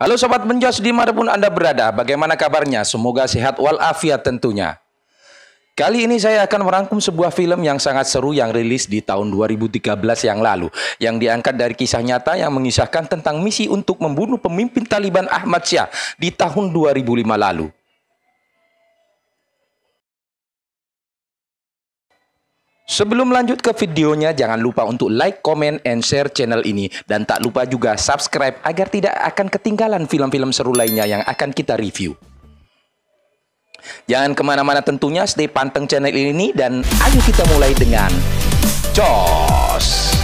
Halo Sobat Menjos dimanapun Anda berada, bagaimana kabarnya? Semoga sehat walafiat tentunya. Kali ini saya akan merangkum sebuah film yang sangat seru yang rilis di tahun 2013 yang lalu. Yang diangkat dari kisah nyata yang mengisahkan tentang misi untuk membunuh pemimpin Taliban Ahmad Shah di tahun 2005 lalu. Sebelum lanjut ke videonya, jangan lupa untuk like, comment, and share channel ini. Dan tak lupa juga subscribe agar tidak akan ketinggalan film-film seru lainnya yang akan kita review. Jangan kemana-mana tentunya, stay panteng channel ini. Dan ayo kita mulai dengan Jos!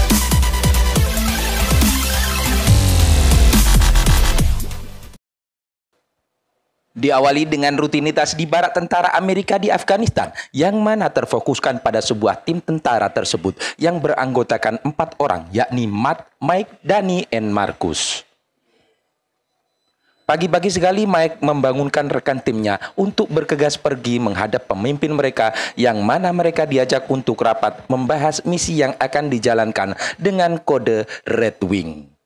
Diawali dengan rutinitas di barak tentara Amerika di Afghanistan, yang mana terfokuskan pada sebuah tim tentara tersebut yang beranggotakan 4 orang, yakni Matt, Mike, Danny, and Marcus. Pagi-pagi sekali Mike membangunkan rekan timnya untuk bergegas pergi menghadap pemimpin mereka, yang mana mereka diajak untuk rapat membahas misi yang akan dijalankan dengan kode Red Wing.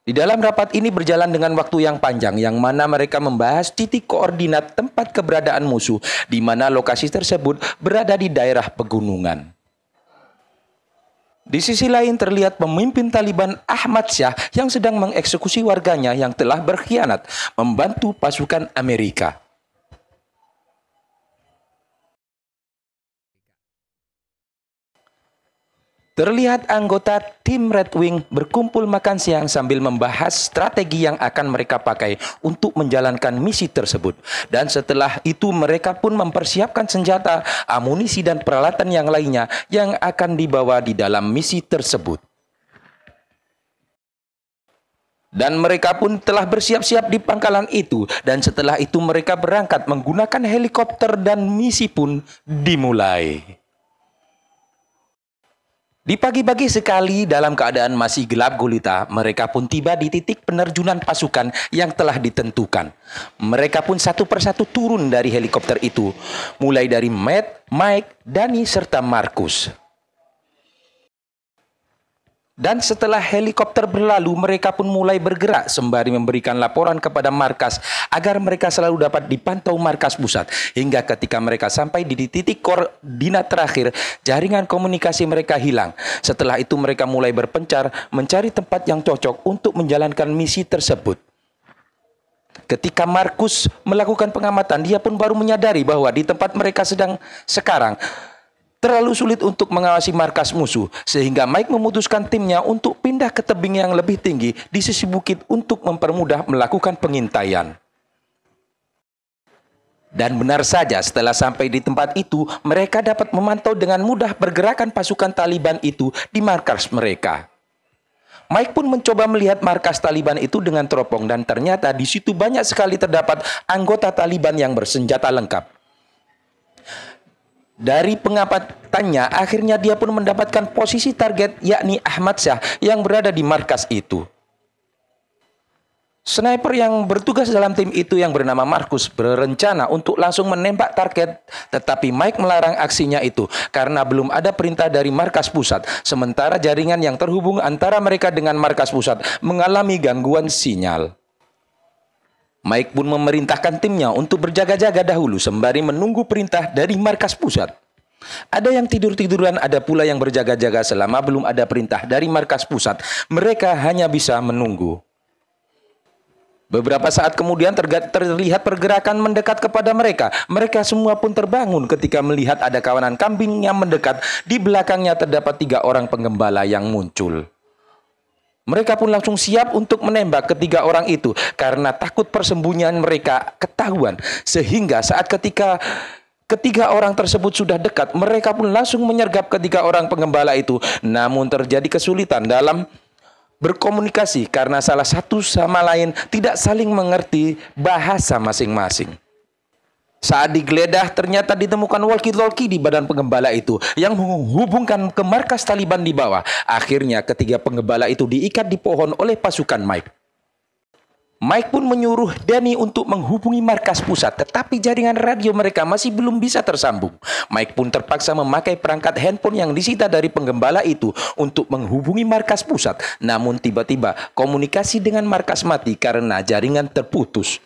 Di dalam rapat ini berjalan dengan waktu yang panjang, yang mana mereka membahas titik koordinat tempat keberadaan musuh, di mana lokasi tersebut berada di daerah pegunungan. Di sisi lain terlihat pemimpin Taliban Ahmad Shah yang sedang mengeksekusi warganya yang telah berkhianat membantu pasukan Amerika. Terlihat anggota tim Red Wing berkumpul makan siang sambil membahas strategi yang akan mereka pakai untuk menjalankan misi tersebut. Dan setelah itu mereka pun mempersiapkan senjata, amunisi, dan peralatan yang lainnya yang akan dibawa di dalam misi tersebut. Dan mereka pun telah bersiap-siap di pangkalan itu. Dan setelah itu mereka berangkat menggunakan helikopter dan misi pun dimulai. Di pagi-pagi sekali dalam keadaan masih gelap gulita, mereka pun tiba di titik penerjunan pasukan yang telah ditentukan. Mereka pun satu persatu turun dari helikopter itu, mulai dari Matt, Mike, Danny, serta Marcus. Dan setelah helikopter berlalu, mereka pun mulai bergerak sembari memberikan laporan kepada markas agar mereka selalu dapat dipantau markas pusat. Hingga ketika mereka sampai di titik koordinat terakhir, jaringan komunikasi mereka hilang. Setelah itu mereka mulai berpencar mencari tempat yang cocok untuk menjalankan misi tersebut. Ketika Marcus melakukan pengamatan, dia pun baru menyadari bahwa di tempat mereka sedang sekarang terlalu sulit untuk mengawasi markas musuh, sehingga Mike memutuskan timnya untuk pindah ke tebing yang lebih tinggi di sisi bukit untuk mempermudah melakukan pengintaian. Dan benar saja, setelah sampai di tempat itu, mereka dapat memantau dengan mudah pergerakan pasukan Taliban itu di markas mereka. Mike pun mencoba melihat markas Taliban itu dengan teropong, dan ternyata di situ banyak sekali terdapat anggota Taliban yang bersenjata lengkap. Dari pengapatannya, akhirnya dia pun mendapatkan posisi target, yakni Ahmad Shah yang berada di markas itu. Sniper yang bertugas dalam tim itu yang bernama Marcus berencana untuk langsung menembak target, tetapi Mike melarang aksinya itu karena belum ada perintah dari markas pusat, sementara jaringan yang terhubung antara mereka dengan markas pusat mengalami gangguan sinyal. Mike pun memerintahkan timnya untuk berjaga-jaga dahulu sembari menunggu perintah dari markas pusat. Ada yang tidur-tiduran, ada pula yang berjaga-jaga selama belum ada perintah dari markas pusat. Mereka hanya bisa menunggu. Beberapa saat kemudian terlihat pergerakan mendekat kepada mereka. Mereka semua pun terbangun ketika melihat ada kawanan kambing yang mendekat. Di belakangnya terdapat 3 orang penggembala yang muncul. Mereka pun langsung siap untuk menembak ketiga orang itu karena takut persembunyian mereka ketahuan. Sehingga saat ketiga orang tersebut sudah dekat, mereka pun langsung menyergap ketiga orang penggembala itu. Namun terjadi kesulitan dalam berkomunikasi karena salah satu sama lain tidak saling mengerti bahasa masing-masing. Saat digeledah, ternyata ditemukan walkie-talkie di badan penggembala itu yang menghubungkan ke markas Taliban di bawah. Akhirnya ketiga penggembala itu diikat di pohon oleh pasukan Mike. Mike pun menyuruh Danny untuk menghubungi markas pusat, tetapi jaringan radio mereka masih belum bisa tersambung. Mike pun terpaksa memakai perangkat handphone yang disita dari penggembala itu untuk menghubungi markas pusat. Namun tiba-tiba komunikasi dengan markas mati karena jaringan terputus.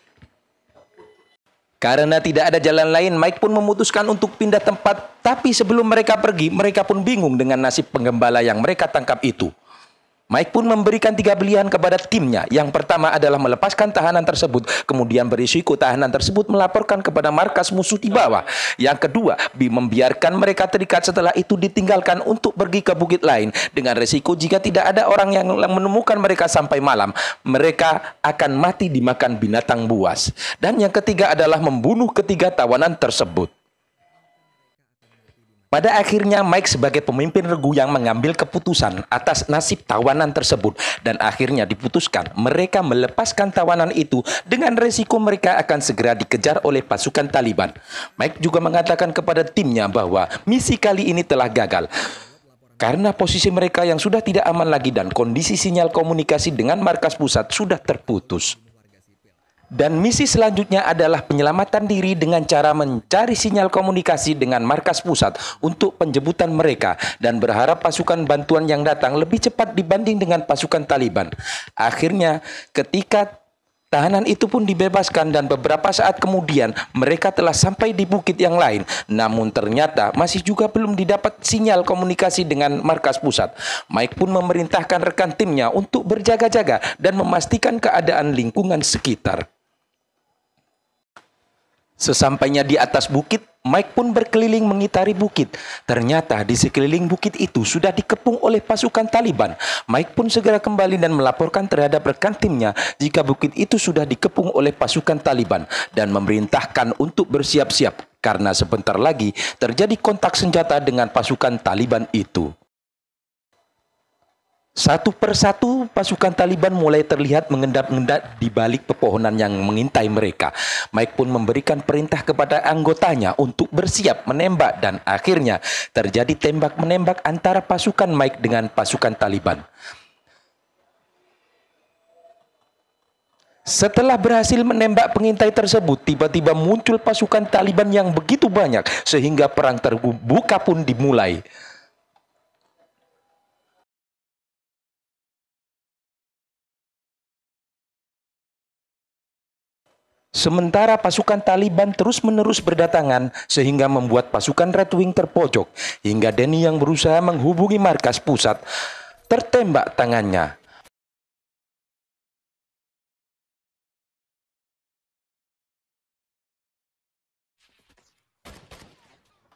Karena tidak ada jalan lain, Mike pun memutuskan untuk pindah tempat. Tapi sebelum mereka pergi, mereka pun bingung dengan nasib penggembala yang mereka tangkap itu. Mike pun memberikan 3 pilihan kepada timnya. Yang pertama adalah melepaskan tahanan tersebut, kemudian berisiko tahanan tersebut melaporkan kepada markas musuh di bawah. Yang kedua, membiarkan mereka terikat, setelah itu ditinggalkan untuk pergi ke bukit lain. Dengan resiko jika tidak ada orang yang menemukan mereka sampai malam, mereka akan mati dimakan binatang buas. Dan yang ketiga adalah membunuh ketiga tawanan tersebut. Pada akhirnya Mike sebagai pemimpin regu yang mengambil keputusan atas nasib tawanan tersebut, dan akhirnya diputuskan mereka melepaskan tawanan itu dengan resiko mereka akan segera dikejar oleh pasukan Taliban. Mike juga mengatakan kepada timnya bahwa misi kali ini telah gagal karena posisi mereka yang sudah tidak aman lagi dan kondisi sinyal komunikasi dengan markas pusat sudah terputus. Dan misi selanjutnya adalah penyelamatan diri dengan cara mencari sinyal komunikasi dengan markas pusat untuk penjemputan mereka dan berharap pasukan bantuan yang datang lebih cepat dibanding dengan pasukan Taliban. Akhirnya ketika tahanan itu pun dibebaskan dan beberapa saat kemudian mereka telah sampai di bukit yang lain. Namun ternyata masih juga belum didapat sinyal komunikasi dengan markas pusat. Mike pun memerintahkan rekan timnya untuk berjaga-jaga dan memastikan keadaan lingkungan sekitar. Sesampainya di atas bukit, Mike pun berkeliling mengitari bukit. Ternyata di sekeliling bukit itu sudah dikepung oleh pasukan Taliban. Mike pun segera kembali dan melaporkan terhadap rekan timnya jika bukit itu sudah dikepung oleh pasukan Taliban dan memerintahkan untuk bersiap-siap karena sebentar lagi terjadi kontak senjata dengan pasukan Taliban itu. Satu persatu pasukan Taliban mulai terlihat mengendap-endap di balik pepohonan yang mengintai mereka. Mike pun memberikan perintah kepada anggotanya untuk bersiap menembak dan akhirnya terjadi tembak-menembak antara pasukan Mike dengan pasukan Taliban. Setelah berhasil menembak pengintai tersebut, tiba-tiba muncul pasukan Taliban yang begitu banyak sehingga perang terbuka pun dimulai. Sementara pasukan Taliban terus-menerus berdatangan sehingga membuat pasukan Red Wing terpojok hingga Danny yang berusaha menghubungi markas pusat tertembak tangannya.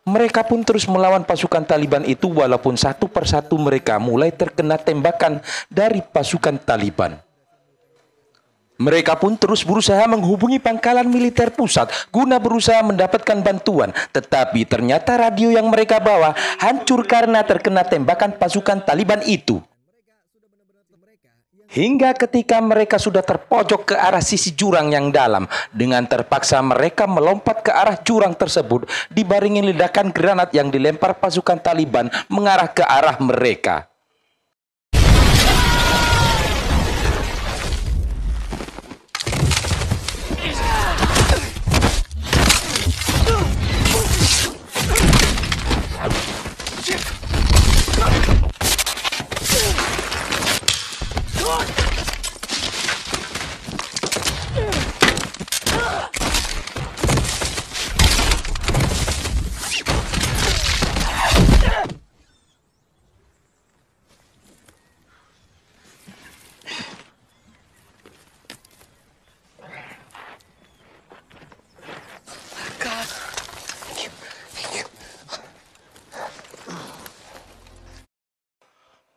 Mereka pun terus melawan pasukan Taliban itu walaupun satu persatu mereka mulai terkena tembakan dari pasukan Taliban. Mereka pun terus berusaha menghubungi pangkalan militer pusat guna berusaha mendapatkan bantuan. Tetapi ternyata radio yang mereka bawa hancur karena terkena tembakan pasukan Taliban itu. Hingga ketika mereka sudah terpojok ke arah sisi jurang yang dalam, dengan terpaksa mereka melompat ke arah jurang tersebut dibarengi ledakan granat yang dilempar pasukan Taliban mengarah ke arah mereka.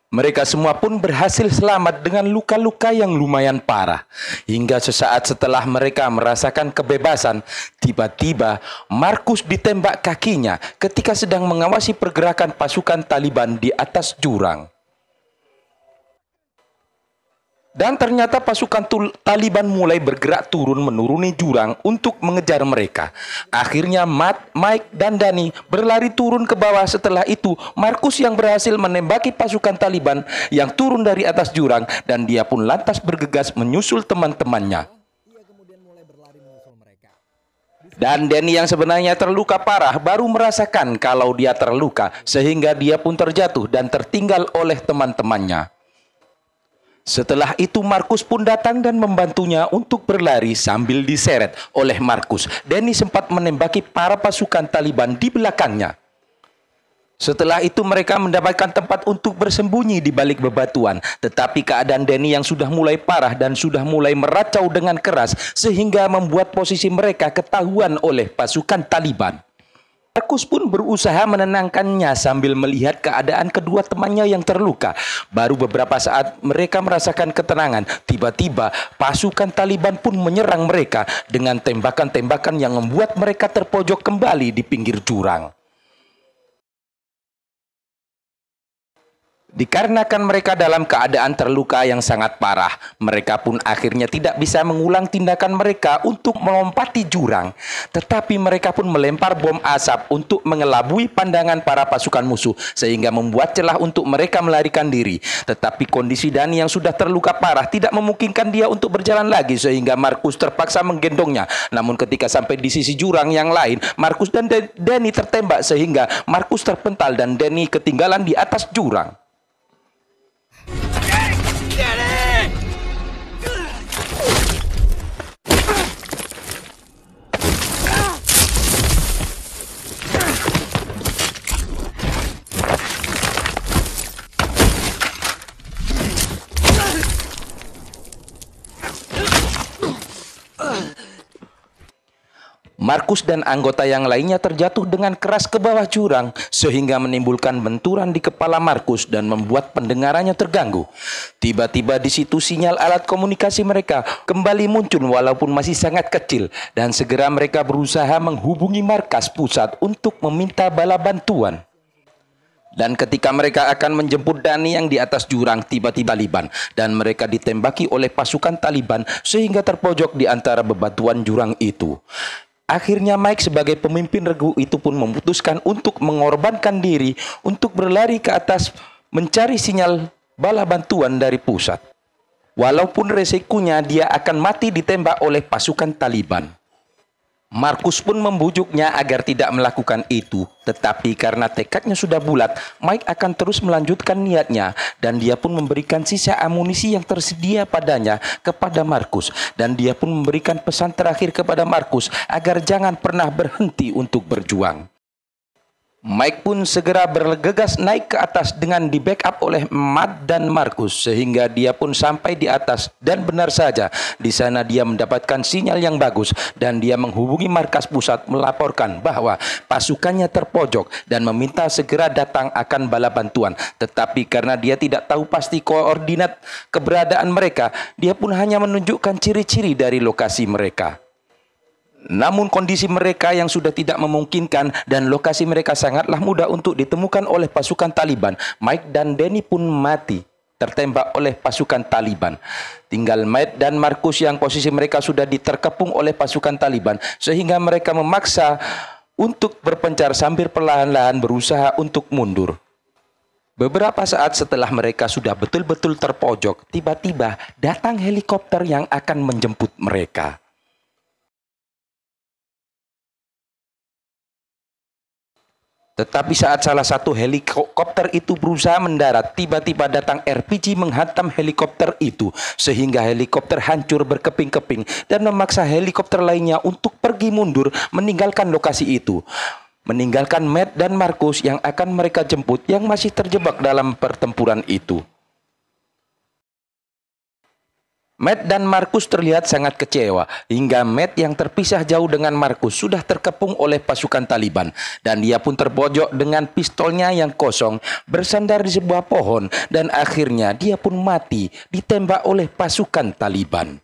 Mereka semua pun berhasil selamat dengan luka-luka yang lumayan parah. Hingga sesaat setelah mereka merasakan kebebasan, tiba-tiba Markus ditembak kakinya ketika sedang mengawasi pergerakan pasukan Taliban di atas jurang. Dan ternyata pasukan Taliban mulai bergerak turun menuruni jurang untuk mengejar mereka. Akhirnya Matt, Mike, dan Danny berlari turun ke bawah. Setelah itu, Markus yang berhasil menembaki pasukan Taliban yang turun dari atas jurang, dan dia pun lantas bergegas menyusul teman-temannya. Dan Danny yang sebenarnya terluka parah baru merasakan kalau dia terluka, sehingga dia pun terjatuh dan tertinggal oleh teman-temannya. Setelah itu Markus pun datang dan membantunya untuk berlari sambil diseret oleh Markus. Danny sempat menembaki para pasukan Taliban di belakangnya. Setelah itu mereka mendapatkan tempat untuk bersembunyi di balik bebatuan. Tetapi keadaan Danny yang sudah mulai parah dan sudah mulai meracau dengan keras sehingga membuat posisi mereka ketahuan oleh pasukan Taliban. Markus pun berusaha menenangkannya sambil melihat keadaan kedua temannya yang terluka. Baru beberapa saat mereka merasakan ketenangan, tiba-tiba pasukan Taliban pun menyerang mereka dengan tembakan-tembakan yang membuat mereka terpojok kembali di pinggir jurang. Dikarenakan mereka dalam keadaan terluka yang sangat parah, mereka pun akhirnya tidak bisa mengulang tindakan mereka untuk melompati jurang. Tetapi mereka pun melempar bom asap untuk mengelabui pandangan para pasukan musuh, sehingga membuat celah untuk mereka melarikan diri. Tetapi kondisi Danny yang sudah terluka parah tidak memungkinkan dia untuk berjalan lagi, sehingga Markus terpaksa menggendongnya. Namun ketika sampai di sisi jurang yang lain, Markus dan Danny tertembak sehingga Markus terpental dan Danny ketinggalan di atas jurang. Markus dan anggota yang lainnya terjatuh dengan keras ke bawah jurang sehingga menimbulkan benturan di kepala Markus dan membuat pendengarannya terganggu. Tiba-tiba di situ sinyal alat komunikasi mereka kembali muncul walaupun masih sangat kecil, dan segera mereka berusaha menghubungi markas pusat untuk meminta bala bantuan. Dan ketika mereka akan menjemput Danny yang di atas jurang, tiba-tiba Taliban dan mereka ditembaki oleh pasukan Taliban sehingga terpojok di antara bebatuan jurang itu. Akhirnya Mike sebagai pemimpin regu itu pun memutuskan untuk mengorbankan diri untuk berlari ke atas mencari sinyal bala bantuan dari pusat. Walaupun resikonya dia akan mati ditembak oleh pasukan Taliban. Markus pun membujuknya agar tidak melakukan itu, tetapi karena tekadnya sudah bulat, Mike akan terus melanjutkan niatnya dan dia pun memberikan sisa amunisi yang tersedia padanya kepada Markus, dan dia pun memberikan pesan terakhir kepada Markus agar jangan pernah berhenti untuk berjuang. Mike pun segera bergegas naik ke atas dengan di-backup oleh Matt dan Markus sehingga dia pun sampai di atas, dan benar saja di sana dia mendapatkan sinyal yang bagus dan dia menghubungi markas pusat melaporkan bahwa pasukannya terpojok dan meminta segera datang akan bala bantuan. Tetapi karena dia tidak tahu pasti koordinat keberadaan mereka, dia pun hanya menunjukkan ciri-ciri dari lokasi mereka. Namun kondisi mereka yang sudah tidak memungkinkan dan lokasi mereka sangatlah mudah untuk ditemukan oleh pasukan Taliban. Mike dan Danny pun mati tertembak oleh pasukan Taliban. Tinggal Matt dan Markus yang posisi mereka sudah diterkepung oleh pasukan Taliban sehingga mereka memaksa untuk berpencar sambil perlahan-lahan berusaha untuk mundur. Beberapa saat setelah mereka sudah betul-betul terpojok, tiba-tiba datang helikopter yang akan menjemput mereka. Tetapi saat salah satu helikopter itu berusaha mendarat, tiba-tiba datang RPG menghantam helikopter itu, sehingga helikopter hancur berkeping-keping dan memaksa helikopter lainnya untuk pergi mundur meninggalkan lokasi itu. Meninggalkan Matt dan Markus yang akan mereka jemput yang masih terjebak dalam pertempuran itu. Matt dan Markus terlihat sangat kecewa, hingga Matt yang terpisah jauh dengan Markus sudah terkepung oleh pasukan Taliban, dan dia pun terpojok dengan pistolnya yang kosong bersandar di sebuah pohon, dan akhirnya dia pun mati ditembak oleh pasukan Taliban.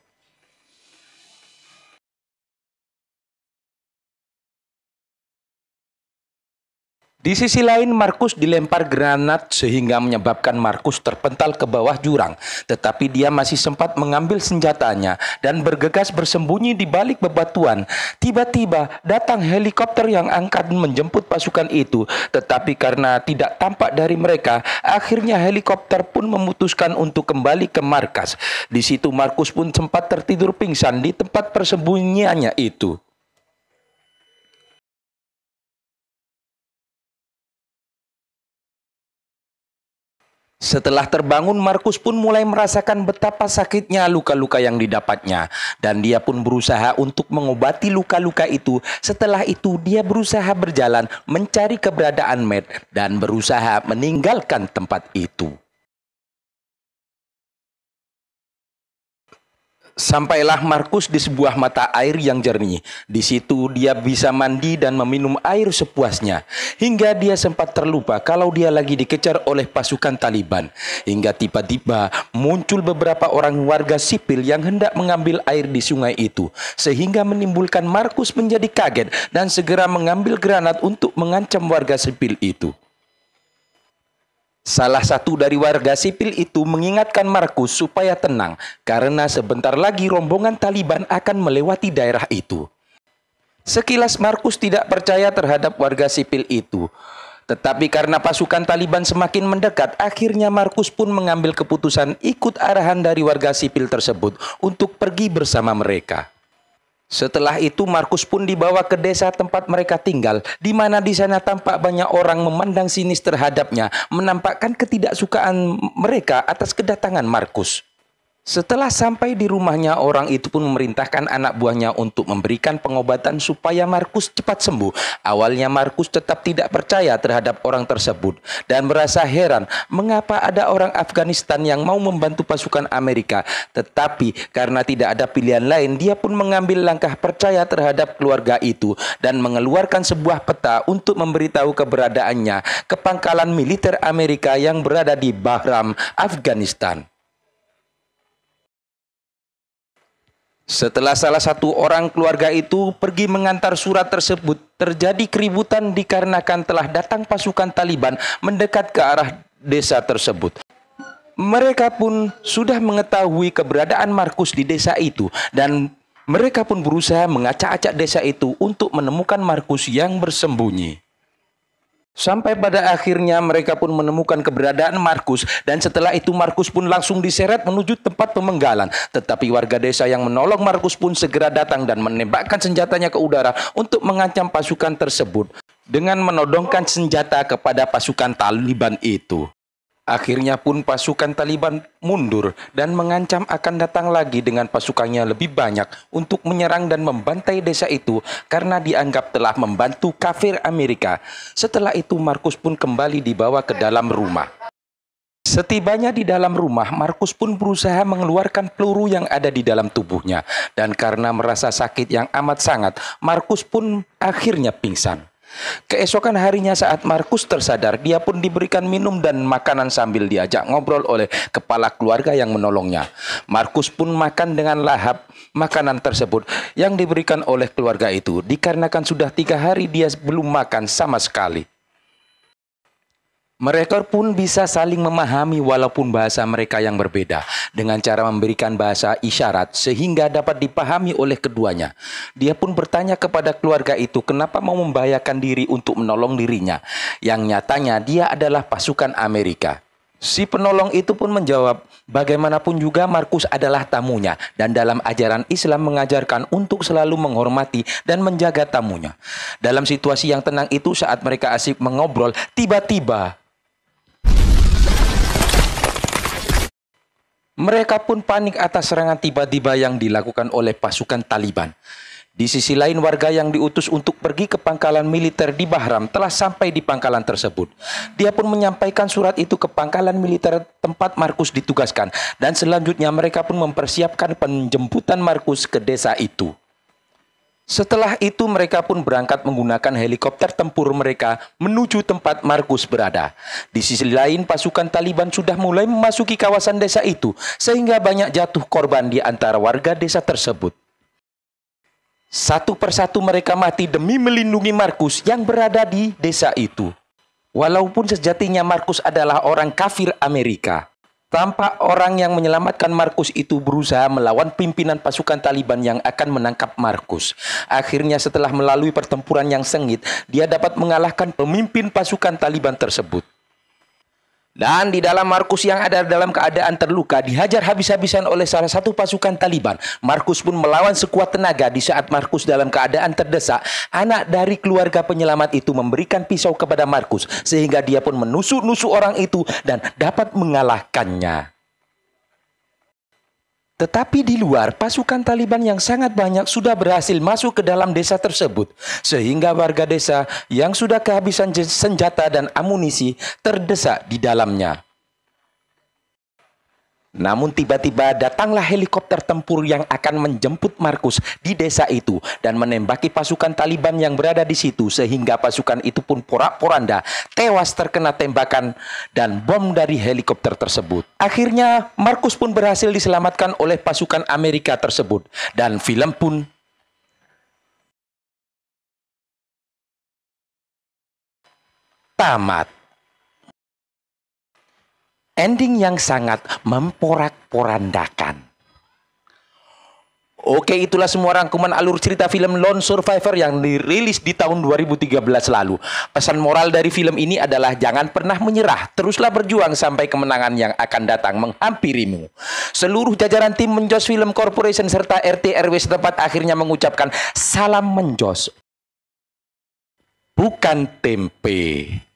Di sisi lain, Markus dilempar granat sehingga menyebabkan Markus terpental ke bawah jurang. Tetapi dia masih sempat mengambil senjatanya dan bergegas bersembunyi di balik bebatuan. Tiba-tiba datang helikopter yang akan menjemput pasukan itu. Tetapi karena tidak tampak dari mereka, akhirnya helikopter pun memutuskan untuk kembali ke markas. Di situ Markus pun sempat tertidur pingsan di tempat persembunyiannya itu. Setelah terbangun, Markus pun mulai merasakan betapa sakitnya luka-luka yang didapatnya. Dan dia pun berusaha untuk mengobati luka-luka itu. Setelah itu, dia berusaha berjalan mencari keberadaan Matt dan berusaha meninggalkan tempat itu. Sampailah Markus di sebuah mata air yang jernih. Di situ dia bisa mandi dan meminum air sepuasnya. Hingga dia sempat terlupa kalau dia lagi dikejar oleh pasukan Taliban. Hingga tiba-tiba muncul beberapa orang warga sipil yang hendak mengambil air di sungai itu. Sehingga menimbulkan Markus menjadi kaget dan segera mengambil granat untuk mengancam warga sipil itu. Salah satu dari warga sipil itu mengingatkan Markus supaya tenang karena sebentar lagi rombongan Taliban akan melewati daerah itu. Sekilas Markus tidak percaya terhadap warga sipil itu. Tetapi karena pasukan Taliban semakin mendekat, akhirnya Markus pun mengambil keputusan ikut arahan dari warga sipil tersebut untuk pergi bersama mereka. Setelah itu Markus pun dibawa ke desa tempat mereka tinggal, di mana di sana tampak banyak orang memandang sinis terhadapnya, menampakkan ketidaksukaan mereka atas kedatangan Markus. Setelah sampai di rumahnya, orang itu pun memerintahkan anak buahnya untuk memberikan pengobatan supaya Markus cepat sembuh. Awalnya Markus tetap tidak percaya terhadap orang tersebut dan merasa heran mengapa ada orang Afghanistan yang mau membantu pasukan Amerika. Tetapi karena tidak ada pilihan lain, dia pun mengambil langkah percaya terhadap keluarga itu dan mengeluarkan sebuah peta untuk memberitahu keberadaannya ke pangkalan militer Amerika yang berada di Bahram, Afghanistan. Setelah salah satu orang keluarga itu pergi mengantar surat tersebut, terjadi keributan dikarenakan telah datang pasukan Taliban mendekat ke arah desa tersebut. Mereka pun sudah mengetahui keberadaan Markus di desa itu dan mereka pun berusaha mengacak-acak desa itu untuk menemukan Markus yang bersembunyi. Sampai pada akhirnya mereka pun menemukan keberadaan Markus dan setelah itu Markus pun langsung diseret menuju tempat pemenggalan. Tetapi warga desa yang menolong Markus pun segera datang dan menembakkan senjatanya ke udara untuk mengancam pasukan tersebut dengan menodongkan senjata kepada pasukan Taliban itu. Akhirnya pun pasukan Taliban mundur dan mengancam akan datang lagi dengan pasukannya lebih banyak untuk menyerang dan membantai desa itu karena dianggap telah membantu kafir Amerika. Setelah itu Markus pun kembali dibawa ke dalam rumah. Setibanya di dalam rumah, Markus pun berusaha mengeluarkan peluru yang ada di dalam tubuhnya. Dan karena merasa sakit yang amat sangat, Markus pun akhirnya pingsan. Keesokan harinya saat Markus tersadar, dia pun diberikan minum dan makanan sambil diajak ngobrol oleh kepala keluarga yang menolongnya. Markus pun makan dengan lahap makanan tersebut yang diberikan oleh keluarga itu, dikarenakan sudah 3 hari dia belum makan sama sekali. Mereka pun bisa saling memahami walaupun bahasa mereka yang berbeda dengan cara memberikan bahasa isyarat sehingga dapat dipahami oleh keduanya. Dia pun bertanya kepada keluarga itu kenapa mau membahayakan diri untuk menolong dirinya, yang nyatanya dia adalah pasukan Amerika. Si penolong itu pun menjawab, bagaimanapun juga Markus adalah tamunya dan dalam ajaran Islam mengajarkan untuk selalu menghormati dan menjaga tamunya. Dalam situasi yang tenang itu saat mereka asik mengobrol, tiba-tiba mereka pun panik atas serangan tiba-tiba yang dilakukan oleh pasukan Taliban. Di sisi lain, warga yang diutus untuk pergi ke pangkalan militer di Bahram telah sampai di pangkalan tersebut. Dia pun menyampaikan surat itu ke pangkalan militer tempat Markus ditugaskan. Dan selanjutnya mereka pun mempersiapkan penjemputan Markus ke desa itu. Setelah itu mereka pun berangkat menggunakan helikopter tempur mereka menuju tempat Markus berada. Di sisi lain pasukan Taliban sudah mulai memasuki kawasan desa itu sehingga banyak jatuh korban di antara warga desa tersebut. Satu persatu mereka mati demi melindungi Markus yang berada di desa itu. Walaupun sejatinya Markus adalah orang kafir Amerika, tampak orang yang menyelamatkan Markus itu berusaha melawan pimpinan pasukan Taliban yang akan menangkap Markus. Akhirnya setelah melalui pertempuran yang sengit, dia dapat mengalahkan pemimpin pasukan Taliban tersebut. Dan di dalam Markus yang ada dalam keadaan terluka dihajar habis-habisan oleh salah satu pasukan Taliban. Markus pun melawan sekuat tenaga. Di saat Markus dalam keadaan terdesak, anak dari keluarga penyelamat itu memberikan pisau kepada Markus sehingga dia pun menusuk-nusuk orang itu dan dapat mengalahkannya. Tetapi di luar, pasukan Taliban yang sangat banyak sudah berhasil masuk ke dalam desa tersebut. Sehingga warga desa yang sudah kehabisan senjata dan amunisi terdesak di dalamnya. Namun tiba-tiba datanglah helikopter tempur yang akan menjemput Markus di desa itu dan menembaki pasukan Taliban yang berada di situ sehingga pasukan itu pun porak-poranda tewas terkena tembakan dan bom dari helikopter tersebut. Akhirnya Markus pun berhasil diselamatkan oleh pasukan Amerika tersebut dan film pun tamat. Ending yang sangat memporak-porandakan. Oke, itulah semua rangkuman alur cerita film Lone Survivor yang dirilis di tahun 2013 lalu. Pesan moral dari film ini adalah jangan pernah menyerah, teruslah berjuang sampai kemenangan yang akan datang menghampirimu. Seluruh jajaran tim Menjos Film Corporation serta RT RW setempat akhirnya mengucapkan salam menjos, bukan tempe.